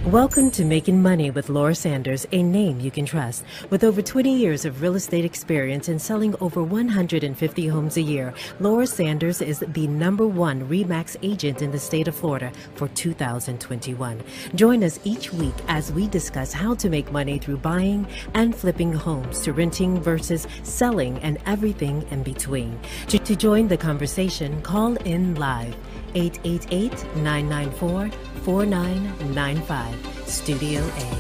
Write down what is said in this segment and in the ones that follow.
Welcome to Making Money with Laura Sanders, a name you can trust. With over 20 years of real estate experience and selling over 150 homes a year, Laura Sanders is the #1 RE/MAX agent in the state of Florida for 2021. Join us each week as we discuss how to make money through buying and flipping homes, to renting versus selling, and everything in between. To join the conversation, call in live 888-994-4995, Studio A.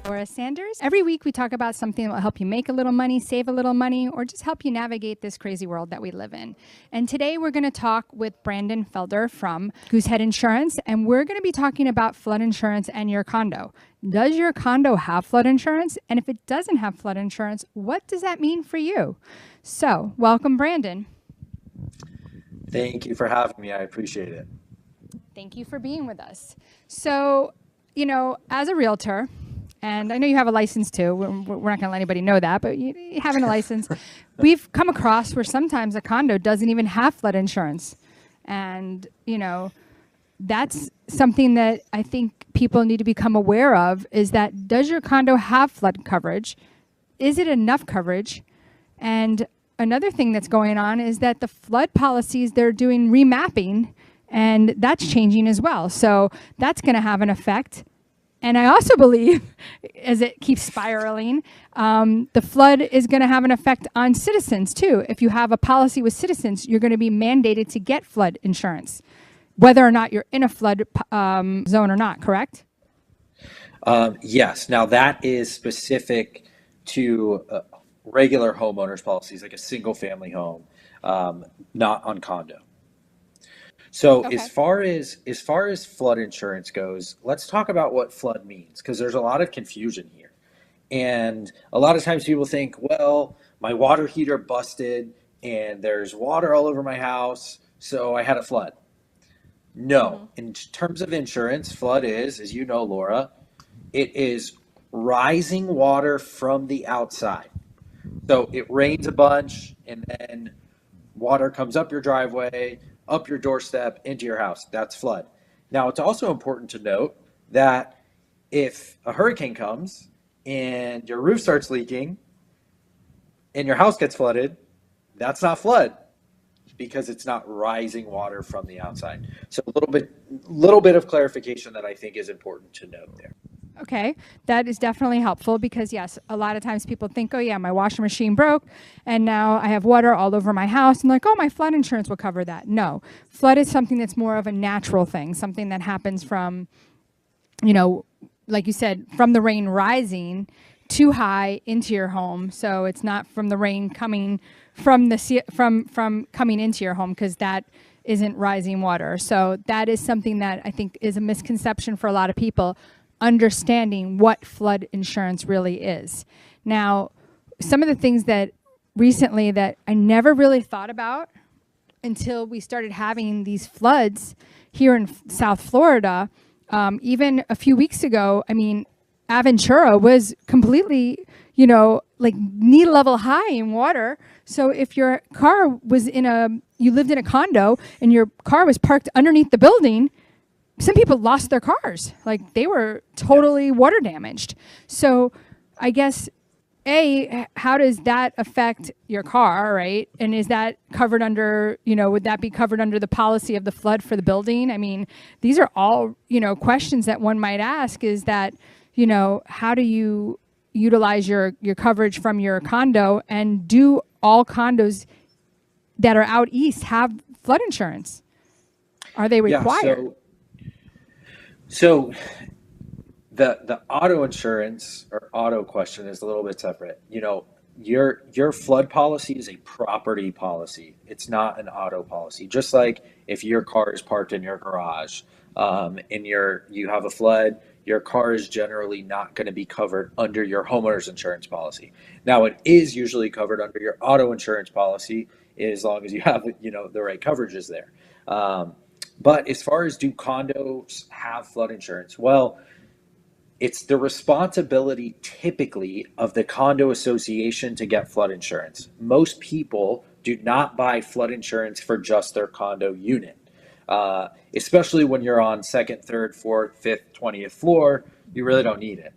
Laura Sanders. Every week we talk about something that will help you make a little money, save a little money, or just help you navigate this crazy world that we live in. And today we're going to talk with Brandon Felder from Goosehead Insurance, and we're going to be talking about flood insurance and your condo. Does your condo have flood insurance? And if it doesn't have flood insurance, what does that mean for you? So, welcome, Brandon. Thank you for having me. I appreciate it. Thank you for being with us. So, as a realtor, and I know you have a license too, we're not going to let anybody know that, but you having a license, we've come across where sometimes a condo doesn't even have flood insurance. And, that's something that I think people need to become aware of, is that, does your condo have flood coverage? Is it enough coverage? And another thing that's going on is that the flood policies, they're doing remapping, and that's changing as well. So that's going to have an effect. And I also believe, as it keeps spiraling, the flood is going to have an effect on citizens too. If you have a policy with citizens, you're going to be mandated to get flood insurance, whether or not you're in a flood zone or not, correct? Yes. Now that is specific to regular homeowners policies, like a single family home, not on condo. So Okay. as far as flood insurance goes, let's talk about what flood means, because there's a lot of confusion here. And a lot of times people think, well, my water heater busted and there's water all over my house, so I had a flood. No, in terms of insurance, flood is, as you know, Laura, it is rising water from the outside. So it rains a bunch, and then water comes up your driveway, up your doorstep, into your house. That's flood. Now, it's also important to note that if a hurricane comes and your roof starts leaking and your house gets flooded, that's not flood, because it's not rising water from the outside. So a little bit of clarification that I think is important to note there. Okay, that is definitely helpful, because yes, a lot of times people think, oh yeah, my washing machine broke and now I have water all over my house, and like, oh, my flood insurance will cover that. No, flood is something that's more of a natural thing, something that happens from, like you said, from the rain rising too high into your home. So it's not from the rain coming from from coming into your home, because that isn't rising water. So that is something that I think is a misconception for a lot of people, understanding what flood insurance really is. Now, some of the things that recently that I never really thought about until we started having these floods here in South Florida, even a few weeks ago, Aventura was completely, like knee level high in water. So if your car was you lived in a condo and your car was parked underneath the building, some people lost their cars. Like, they were totally water damaged. So I guess, how does that affect your car, right? And is that covered under, would that be covered under the policy of the flood for the building? These are all, questions that one might ask, is that, how do you utilize your coverage from your condo, and do all condos that are out east have flood insurance? Are they required? Yeah, so the auto insurance or auto question is a little bit separate. Your flood policy is a property policy. It's not an auto policy. Just like if your car is parked in your garage, and you have a flood, your car is generally not going to be covered under your homeowner's insurance policy. Now, it is usually covered under your auto insurance policy, as long as you have the right coverages there. But as far as, do condos have flood insurance? Well, it's the responsibility typically of the condo association to get flood insurance. Most people do not buy flood insurance for just their condo unit. Especially when you're on second, third, fourth, fifth, 20th floor, you really don't need it.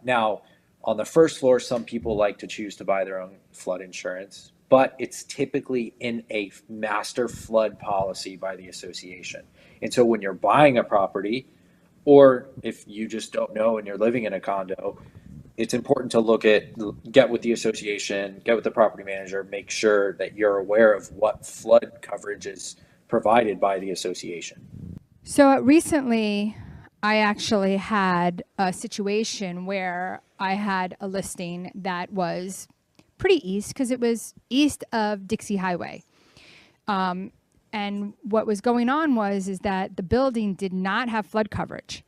Now, on the first floor, some people like to choose to buy their own flood insurance, but it's typically in a master flood policy by the association. And so when you're buying a property, or if you just don't know and you're living in a condo, it's important to get with the association, get with the property manager, make sure that you're aware of what flood coverage is provided by the association. So recently, I actually had a situation where I had a listing that was pretty east, because it was east of Dixie Highway. And what was going on is that the building did not have flood coverage.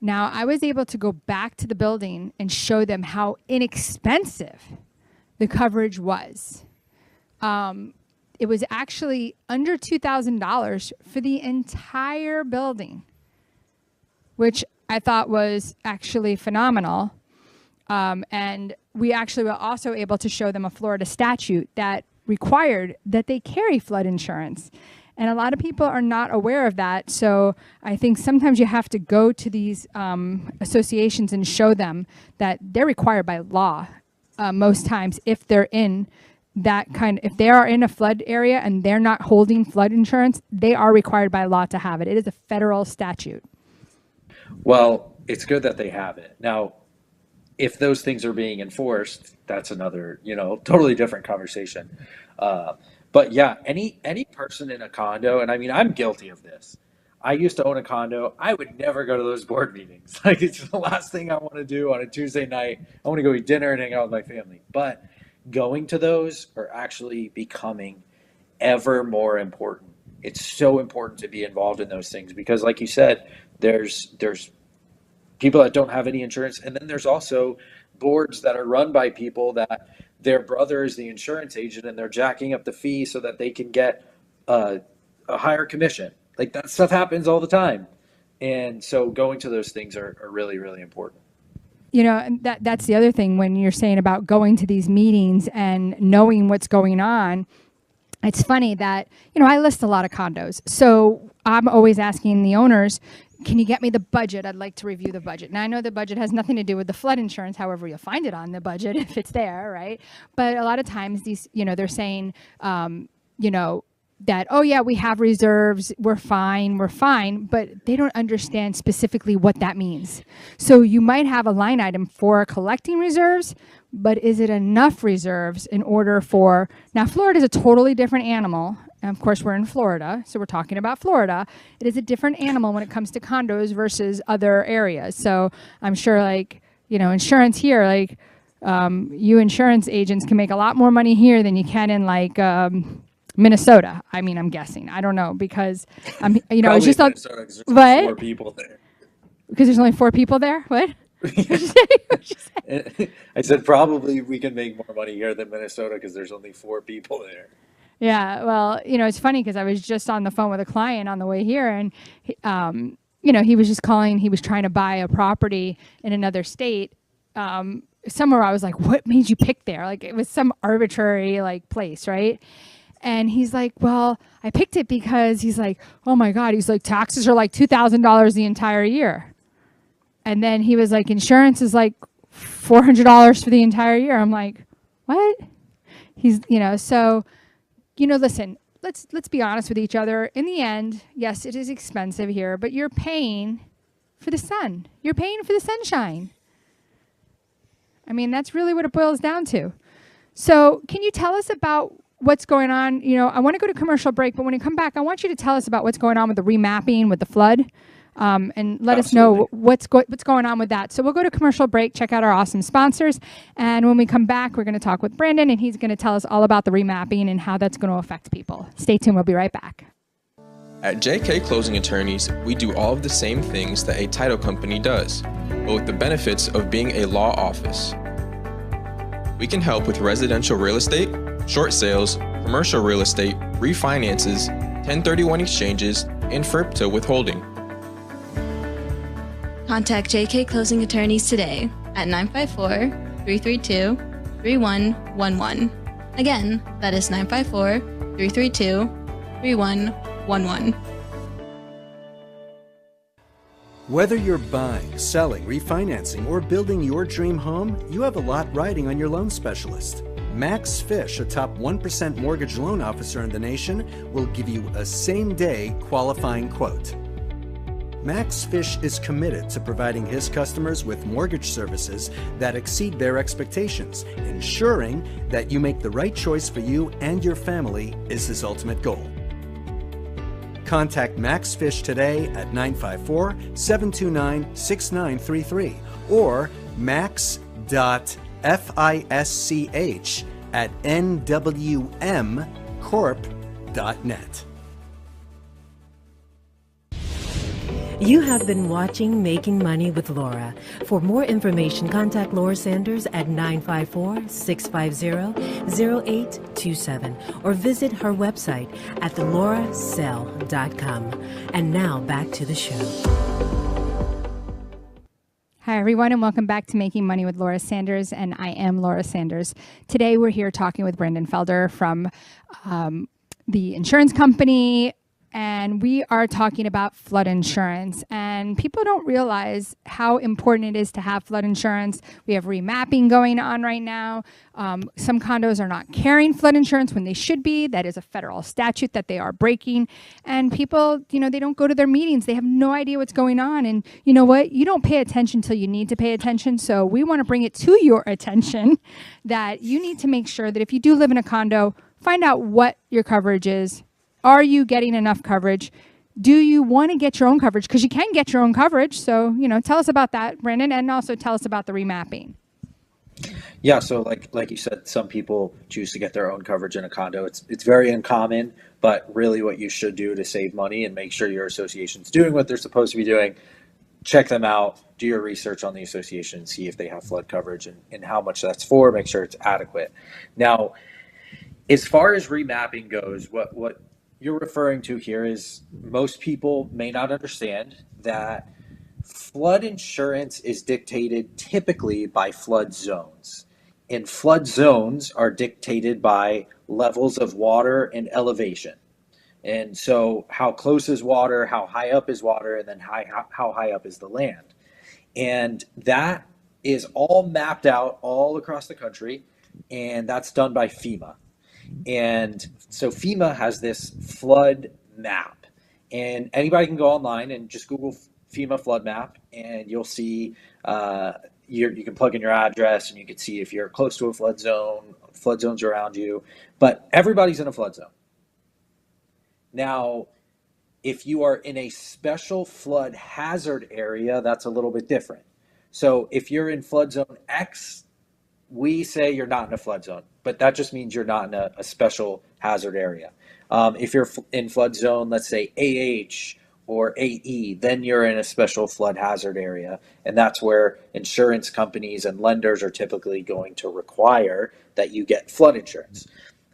Now, I was able to go back to the building and show them how inexpensive the coverage was. It was actually under $2,000 for the entire building, which I thought was actually phenomenal. And we actually were also able to show them a Florida statute that required that they carry flood insurance. And a lot of people are not aware of that. So I think sometimes you have to go to these associations and show them that they're required by law most times if they're in if they are in a flood area and they're not holding flood insurance, they are required by law to have it. It is a federal statute. Well, it's good that they have it. Now, if those things are being enforced, that's another, totally different conversation. But yeah, any person in a condo, and I mean, I'm guilty of this. I used to own a condo. I would never go to those board meetings. Like, it's the last thing I want to do on a Tuesday night. I want to go eat dinner and hang out with my family. But going to those are actually becoming ever more important. It's so important to be involved in those things because, like you said, there's people that don't have any insurance, and then there's also boards that are run by people that their brother is the insurance agent and they're jacking up the fee so that they can get a higher commission. Like, that stuff happens all the time. And so going to those things are really, really important. And that's the other thing when you're saying about going to these meetings and knowing what's going on. It's funny that, I list a lot of condos. So I'm always asking the owners, can you get me the budget? I'd like to review the budget. Now, I know the budget has nothing to do with the flood insurance. However, you'll find it on the budget if it's there, right? But a lot of times these, they're saying, that, oh yeah, we have reserves, we're fine, but they don't understand specifically what that means. So you might have a line item for collecting reserves, but is it enough reserves in order for, now Florida is a totally different animal. And of course, we're in Florida, so we're talking about Florida. It is a different animal when it comes to condos versus other areas. So I'm sure insurance here, you insurance agents can make a lot more money here than you can in Minnesota. I mean, I'm guessing. I don't know because it's just on. What? 4 people there. Because there's only 4 people there. What? I said probably we can make more money here than Minnesota because there's only 4 people there. Yeah. Well, it's funny because I was just on the phone with a client on the way here, and he was just calling. He was trying to buy a property in another state. Somewhere I was like, what made you pick there? Like, it was some arbitrary place, right? And he's like, well, I picked it because he's like, oh my God. He's like, taxes are like $2,000 the entire year. And then he was like, insurance is like $400 for the entire year. I'm like, what? He's, so, listen, let's be honest with each other. In the end, yes, it is expensive here, but you're paying for the sun. You're paying for the sunshine. I mean, that's really what it boils down to. So can you tell us about what's going on? I want to go to commercial break, but when you come back, I want you to tell us about what's going on with the remapping, with the flood, and let us know what's going on with that. So we'll go to commercial break, check out our awesome sponsors, and when we come back, we're going to talk with Brandon, and he's going to tell us all about the remapping and how that's going to affect people. Stay tuned. We'll be right back. At JK Closing Attorneys, we do all of the same things that a title company does, but with the benefits of being a law office. We can help with residential real estate, short sales, commercial real estate, refinances, 1031 exchanges, and FIRPTA withholding. Contact JK Closing Attorneys today at 954-332-3111. Again, that is 954-332-3111. Whether you're buying, selling, refinancing, or building your dream home, you have a lot riding on your loan specialist. Max Fish, a top 1% mortgage loan officer in the nation, will give you a same-day qualifying quote. Max Fish is committed to providing his customers with mortgage services that exceed their expectations. Ensuring that you make the right choice for you and your family is his ultimate goal. Contact Max Fish today at 954-729-6933 or max.fisch@nwmcorp.net. You have been watching Making Money with Laura. For more information, contact Laura Sanders at 954-650-0827 or visit her website at laurasell.com. And now back to the show. Hi, everyone, and welcome back to Making Money with Laura Sanders, and I am Laura Sanders. Today, we're here talking with Brandon Felder from the insurance company, and we are talking about flood insurance. And people don't realize how important it is to have flood insurance. We have remapping going on right now. Some condos are not carrying flood insurance when they should be. That is a federal statute that they are breaking. And people, they don't go to their meetings. They have no idea what's going on. And you know what? You don't pay attention until you need to pay attention. So we want to bring it to your attention that you need to make sure that if you do live in a condo, find out what your coverage is. Are you getting enough coverage? Do you want to get your own coverage? Because you can get your own coverage. So, tell us about that, Brandon, and also tell us about the remapping. Yeah, so like you said, some people choose to get their own coverage in a condo. It's very uncommon, but really what you should do to save money and make sure your association's doing what they're supposed to be doing, check them out, do your research on the association, see if they have flood coverage and how much that's for, make sure it's adequate. Now, as far as remapping goes, what you're referring to here is most people may not understand that flood insurance is dictated typically by flood zones. And flood zones are dictated by levels of water and elevation. And so how close is water, how high up is water, and then how high up is the land. And that is all mapped out all across the country, and that's done by FEMA. And so FEMA has this flood map, and anybody can go online and just Google FEMA flood map, and you'll see you can plug in your address, and you can see if you're close to a flood zones around you, but everybody's in a flood zone. Now, if you are in a special flood hazard area, that's a little bit different. So if you're in flood zone X, we say you're not in a flood zone, but that just means you're not in a special hazard area. If you're in flood zone, let's say AH or AE, then you're in a special flood hazard area. And that's where insurance companies and lenders are typically going to require that you get flood insurance.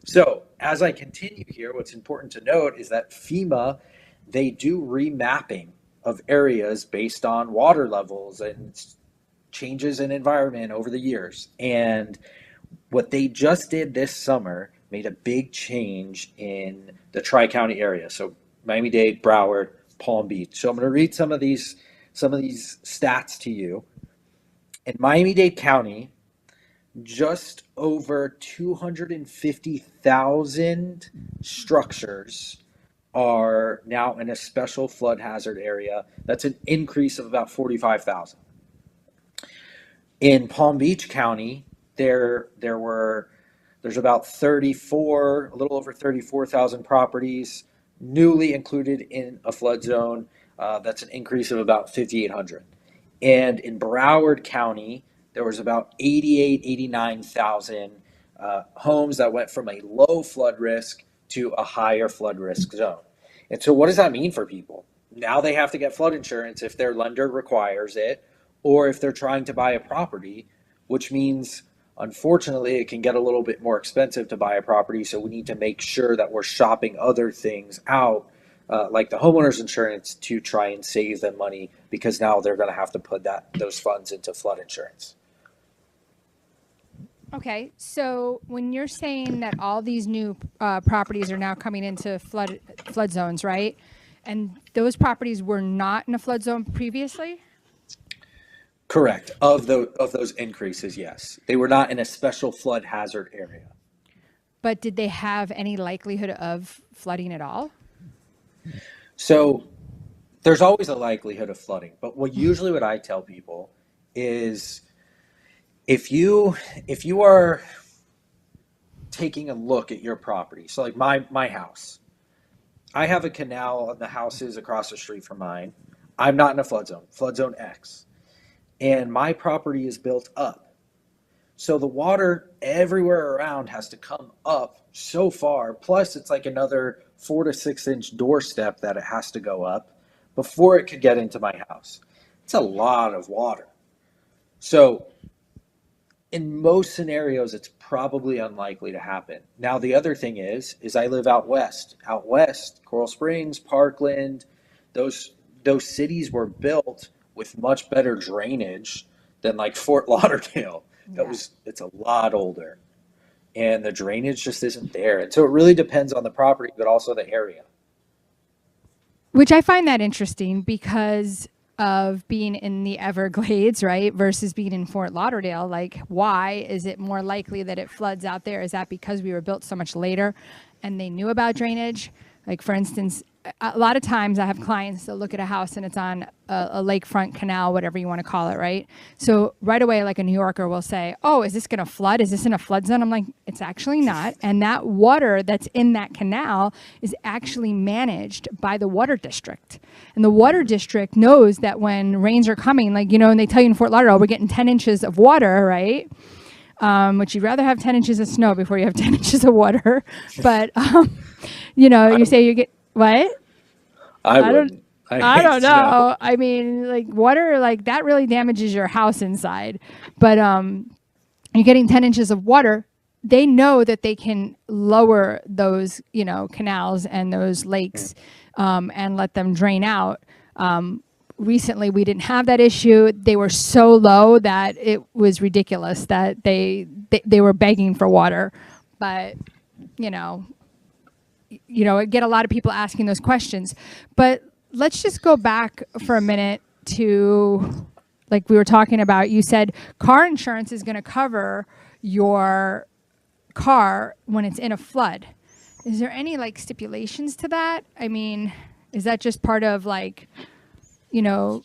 So as I continue here, what's important to note is that FEMA, they do remapping of areas based on water levels and changes in environment over the years. And what they just did this summer made a big change in the Tri-County area. So Miami-Dade, Broward, Palm Beach. So I'm going to read some of these stats to you. In Miami-Dade County, just over 250,000 structures are now in a special flood hazard area. That's an increase of about 45,000. In Palm Beach County, there's about a little over 34,000 properties newly included in a flood zone. That's an increase of about 5,800. And in Broward County, there was about 89,000 homes that went from a low flood risk to a higher flood risk zone. And so what does that mean for people? Now they have to get flood insurance if their lender requires it, or if they're trying to buy a property, which means, unfortunately, it can get a little bit more expensive to buy a property. So we need to make sure that we're shopping other things out, like the homeowner's insurance, to try and save them money, because now they're going to have to put those funds into flood insurance. Okay, so when you're saying that all these new properties are now coming into flood zones, right? And those properties were not in a flood zone previously? Correct. Of those increases, yes. They were not in a special flood hazard area. But did they have any likelihood of flooding at all? So there's always a likelihood of flooding, but what I tell people is if you are taking a look at your property, so like my house, I have a canal and the house is across the street from mine. I'm not in a flood zone X, and my property is built up. So the water everywhere around has to come up so far. Plus, it's like another 4 to 6 inch doorstep that it has to go up before it could get into my house. It's a lot of water. So in most scenarios, it's probably unlikely to happen. Now, the other thing is I live out west. Out west, Coral Springs, Parkland, those cities were built with much better drainage than like Fort Lauderdale. It's a lot older, and the drainage just isn't there. And so it really depends on the property, but also the area. Which I find that interesting because of being in the Everglades, right, versus being in Fort Lauderdale. Like, why is it more likely that it floods out there? Is that because we were built so much later and they knew about drainage? Like, for instance, a lot of times I have clients that look at a house and it's on a lakefront canal, whatever you want to call it, right? So right away, like a New Yorker will say, oh, is this going to flood? Is this in a flood zone? I'm like, it's actually not. And that water that's in that canal is actually managed by the water district. And the water district knows that when rains are coming, like, you know, and they tell you in Fort Lauderdale, we're getting 10 inches of water, right? Which you'd rather have 10 inches of snow before you have 10 inches of water. But, you know, you say you get, what? I wouldn't. I don't know. I mean, like water, like that really damages your house inside. But you're getting 10 inches of water. They know that they can lower those, you know, canals and those lakes and let them drain out. Recently, we didn't have that issue. They were so low that it was ridiculous that they were begging for water. But, you know, I get a lot of people asking those questions. But let's just go back for a minute to, like we were talking about, you said car insurance is going to cover your car when it's in a flood. Is there any like stipulations to that? I mean, is that just part of like, you know,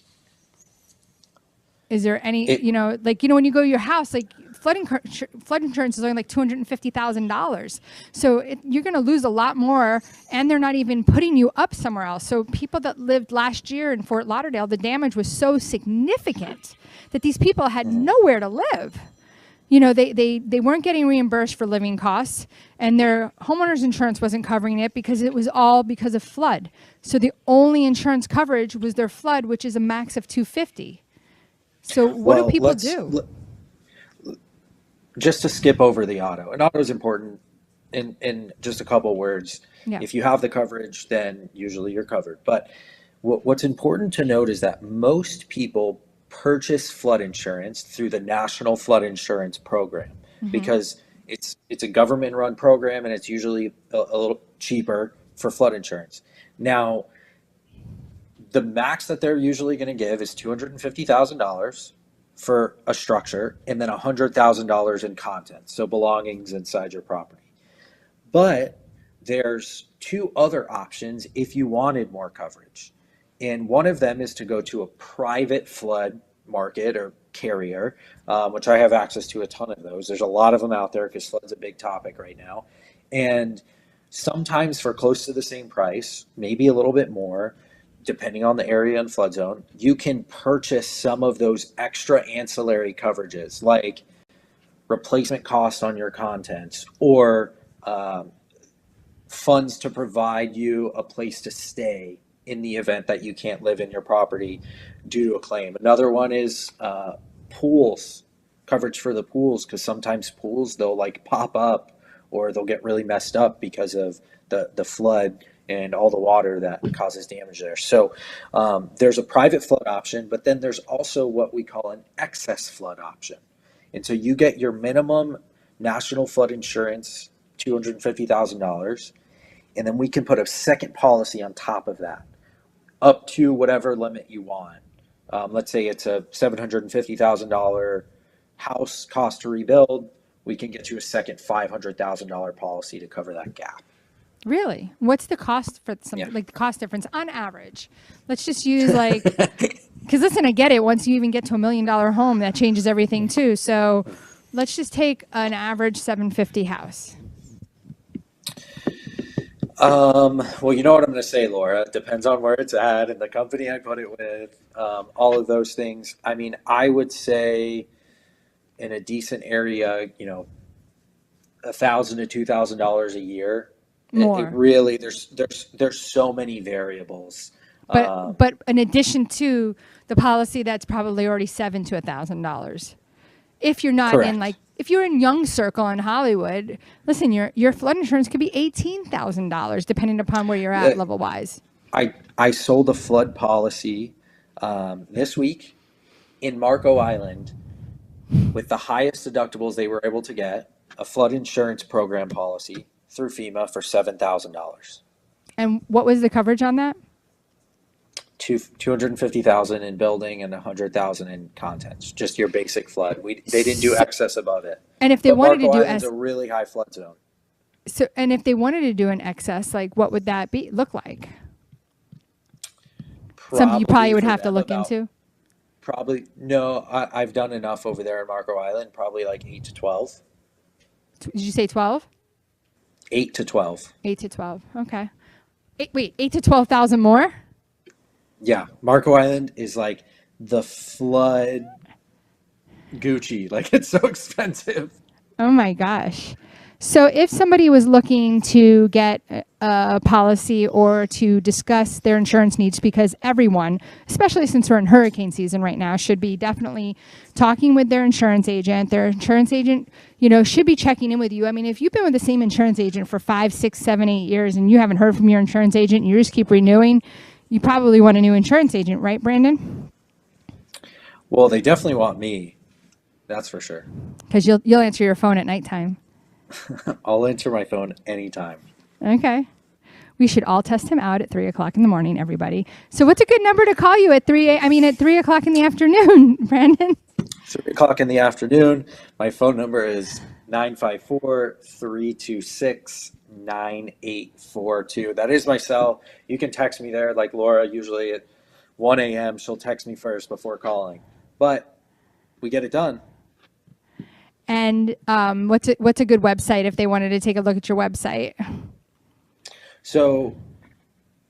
is there any, like, when you go to your house, like flood insurance is only like $250,000. So you're going to lose a lot more, and they're not even putting you up somewhere else. So people that lived last year in Fort Lauderdale, the damage was so significant that these people had nowhere to live. You know, they weren't getting reimbursed for living costs, and their homeowner's insurance wasn't covering it because it was all because of flood. So the only insurance coverage was their flood, which is a max of $250,000. So what do people do? Just to skip over the auto, and auto is important in just a couple words. Yeah. If you have the coverage, then usually you're covered. But what's important to note is that most people purchase flood insurance through the National Flood Insurance Program because it's a government-run program, and it's usually a little cheaper for flood insurance. Now, the max that they're usually going to give is $250,000 for a structure, and then $100,000 in contents, so belongings inside your property. But there's two other options if you wanted more coverage. And one of them is to go to a private flood market or carrier, which I have access to a ton of those. There's a lot of them out there because flood's a big topic right now. And sometimes for close to the same price, maybe a little bit more, depending on the area and flood zone, you can purchase some of those extra ancillary coverages like replacement cost on your contents or funds to provide you a place to stay in the event that you can't live in your property due to a claim. Another one is pools, coverage for the pools, because sometimes pools, they'll like pop up or they'll get really messed up because of the flood and all the water that causes damage there. So there's a private flood option, but then there's also what we call an excess flood option. And so you get your minimum national flood insurance, $250,000, and then we can put a second policy on top of that, up to whatever limit you want. Let's say it's a $750,000 house cost to rebuild. We can get you a second $500,000 policy to cover that gap. Really? What's the cost for something like the cost difference on average? Let's just use like, because listen, I get it. Once you even get to $1 million home, that changes everything too. So let's just take an average 750 house. Well, you know what I'm going to say, Laura. It depends on where it's at and the company I put it with, all of those things. I mean, I would say in a decent area, $1,000 to $2,000 a year. More. It really, there's so many variables. But in addition to the policy, that's probably already $7,000 to $1,000. If you're not Correct. if you're in Young Circle in Hollywood, listen, your flood insurance could be $18,000 depending upon where you're at level wise. I sold a flood policy this week in Marco Island with the highest deductibles they were able to get, a flood insurance program policy through FEMA for $7,000. And what was the coverage on that? $250,000 in building and $100,000 in contents. Just your basic flood. They didn't do excess above it. And if they wanted Marco to do Island's a really high flood zone. and if they wanted to do an excess, like what would that look like? Something you probably would have to look into. Probably no. I've done enough over there in Marco Island. Probably like 8 to 12. Did you say 12? 8 to 12. 8 to 12. Okay. 8 to 12,000 more? Yeah, Marco Island is like the flood Gucci. Like, it's so expensive. Oh my gosh. So if somebody was looking to get a policy or to discuss their insurance needs, because everyone, especially since we're in hurricane season right now, should be definitely talking with their insurance agent. Their insurance agent, should be checking in with you. I mean, if you've been with the same insurance agent for 5, 6, 7, 8 years and you haven't heard from your insurance agent and you just keep renewing, you probably want a new insurance agent, right, Brandon? Well, they definitely want me. That's for sure. Because you'll answer your phone at nighttime. I'll answer my phone anytime. Okay. We should all test him out at 3 o'clock in the morning, everybody. So what's a good number to call you at 3 o'clock in the afternoon, Brandon? 3 o'clock in the afternoon. My phone number is 954-326-9842. That is my cell. You can text me there like Laura, usually at 1 a.m. She'll text me first before calling. But we get it done. And what's a good website if they wanted to take a look at your website? So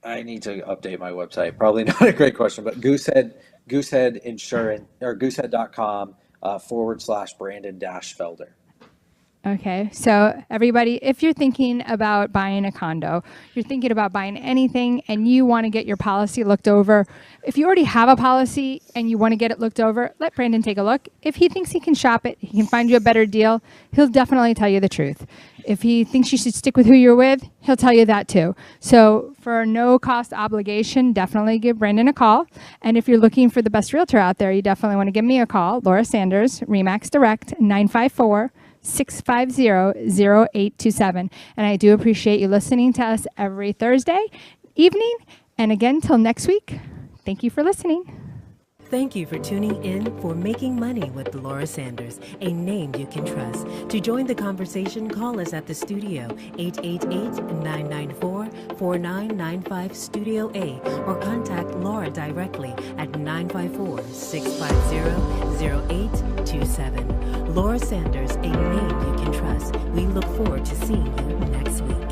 I need to update my website. Probably not a great question, but Goosehead Insurance or goosehead.com /Brandon-Felder. Okay, so everybody, if you're thinking about buying a condo, you're thinking about buying anything and you want to get your policy looked over, if you already have a policy and you want to get it looked over, let Brandon take a look. If he thinks he can shop it, he can find you a better deal, he'll definitely tell you the truth. If he thinks you should stick with who you're with, he'll tell you that too. So for no cost obligation, definitely give Brandon a call. And if you're looking for the best realtor out there, you definitely want to give me a call. Laura Sanders, Remax Direct, 954-650-0827. And I do appreciate you listening to us every Thursday evening. And again, till next week, thank you for listening. Thank you for tuning in for Making Money with Laura Sanders, a name you can trust. To join the conversation, call us at the studio, 888-994-4995 Studio A, or contact Laura directly at 954-650-0827. Laura Sanders, a name you can trust. We look forward to seeing you next week.